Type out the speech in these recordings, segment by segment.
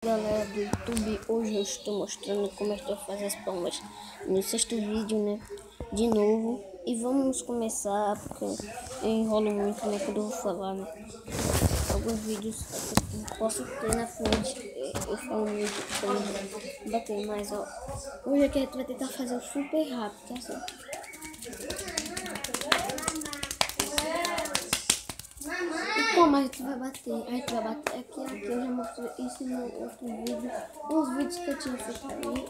Galera do YouTube, hoje eu estou mostrando como é que eu faço as palmas no sexto vídeo, né? De novo. E vamos começar, porque eu enrolo muito, né? Quando eu vou falar, né? Alguns vídeos eu posso ter na frente, eu falo muito pra bater mais, ó. Hoje aqui a gente vai tentar fazer super rápido, tá certo? Como a gente vai bater? A gente vai bater aqui, eu já mostrei isso no outro vídeo. Uns vídeos que eu tinha feito ali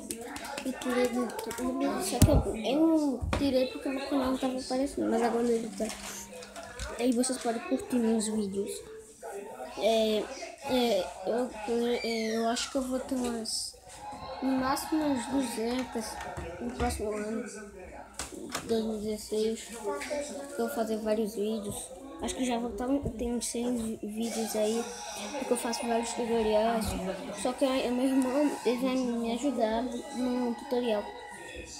e tirei do YouTube. Só que eu não tirei porque meu canal não estava aparecendo, mas agora ele tá. Aí vocês podem curtir meus vídeos. Eu acho que eu vou ter no máximo umas 200 no próximo ano, 2016, que eu vou fazer vários vídeos. Acho que já vou estar, tem uns 100 vídeos aí, porque eu faço vários tutoriais. Só que meu irmão, ele vai me ajudar num tutorial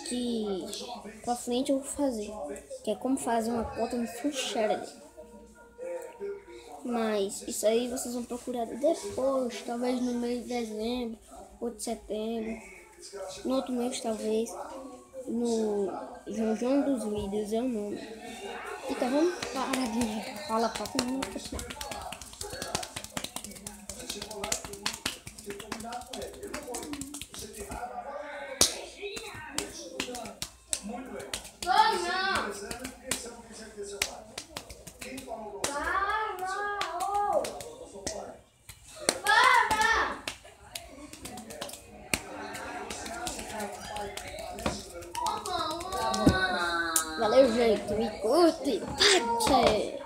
que pra frente eu vou fazer, que é como fazer uma conta no Fullshare. Mas isso aí vocês vão procurar depois, talvez no mês de dezembro ou de setembro, no outro mês talvez, no João dos Vídeos é o nome. Então vamos parar de falar pra todo mundo continuar. Valeu, gente, me curte, bate!